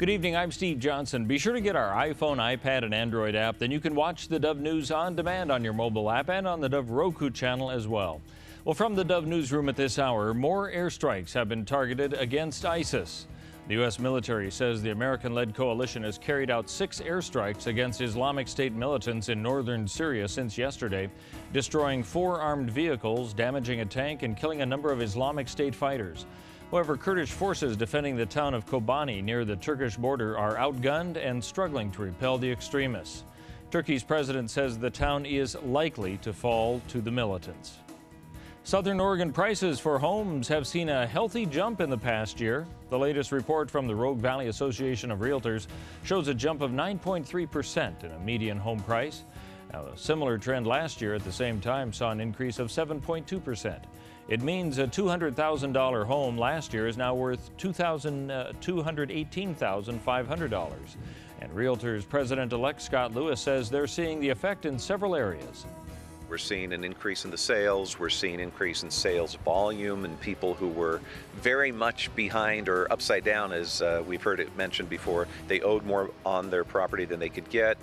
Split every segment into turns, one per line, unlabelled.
Good evening, I'm Steve Johnson. Be sure to get our iPhone, iPad, and Android app. Then you can watch the Dove News on demand on your mobile app and on the Dove Roku channel as well. Well, from the Dove newsroom at this hour, more airstrikes have been targeted against ISIS. The U.S. military says the American-led coalition has carried out 6 airstrikes against Islamic State militants in northern Syria since yesterday, destroying 4 armed vehicles, damaging a tank, and killing a number of Islamic State fighters. However, Kurdish forces defending the town of Kobani near the Turkish border are outgunned and struggling to repel the extremists. Turkey's president says the town is likely to fall to the militants. Southern Oregon prices for homes have seen a healthy jump in the past year. The latest report from the Rogue Valley Association of Realtors shows a jump of 9.3% in a median home price. Now, a similar trend last year at the same time saw an increase of 7.2%. It means a $200,000 home last year is now worth $218,500. And Realtors President-elect Scott Lewis says they're seeing the effect in several areas.
We're seeing an increase in the sales. We're seeing an increase in sales volume and people who were very much behind or upside down, as we've heard it mentioned before. They owed more on their property than they could get.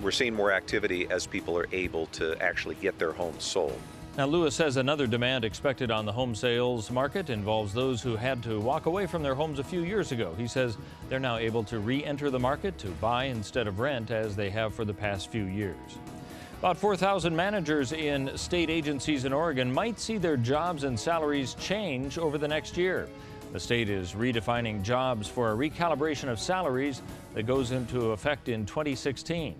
We're seeing more activity as people are able to actually get their homes sold.
Now, Lewis says another demand expected on the home sales market involves those who had to walk away from their homes a few years ago. He says they're now able to re-enter the market to buy instead of rent, as they have for the past few years. About 4,000 managers in state agencies in Oregon might see their jobs and salaries change over the next year. The state is redefining jobs for a recalibration of salaries that goes into effect in 2016.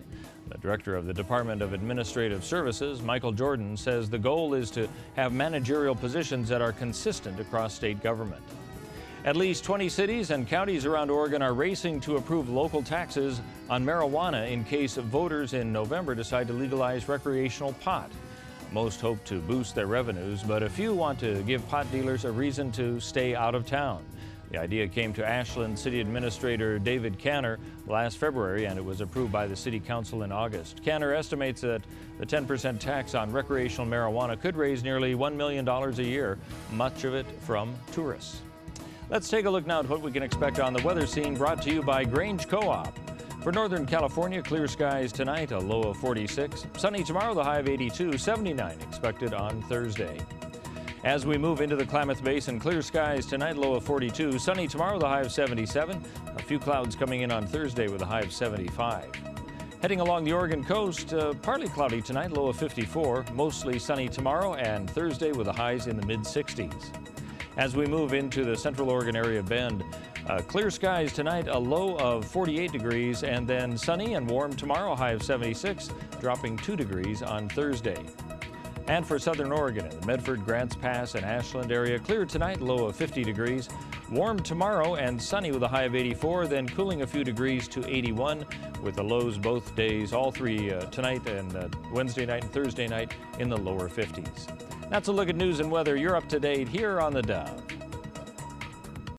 The director of the Department of Administrative Services, Michael Jordan, says the goal is to have managerial positions that are consistent across state government. At least 20 cities and counties around Oregon are racing to approve local taxes on marijuana in case voters in November decide to legalize recreational pot. Most hope to boost their revenues, but a few want to give pot dealers a reason to stay out of town. The idea came to Ashland City Administrator David Canner last February, and it was approved by the City Council in August. Canner estimates that the 10% tax on recreational marijuana could raise nearly $1 million a year, much of it from tourists. Let's take a look now at what we can expect on the weather scene, brought to you by Grange Co-op. For Northern California, clear skies tonight, a low of 46. Sunny tomorrow, the high of 82, 79 expected on Thursday. As we move into the Klamath Basin, clear skies tonight, low of 42. Sunny tomorrow, the high of 77. A few clouds coming in on Thursday with a high of 75. Heading along the Oregon coast, partly cloudy tonight, low of 54. Mostly sunny tomorrow and Thursday with the highs in the mid-60s. As we move into the Central Oregon area bend, clear skies tonight, a low of 48 degrees, and then sunny and warm tomorrow, high of 76, dropping 2 degrees on Thursday. And for Southern Oregon, in the Medford, Grants Pass, and Ashland area, clear tonight, low of 50 degrees. Warm tomorrow and sunny with a high of 84, then cooling a few degrees to 81, with the lows both days, all three tonight and Wednesday night and Thursday night, in the lower 50s. That's a look at news and weather. You're up to date here on the Dove.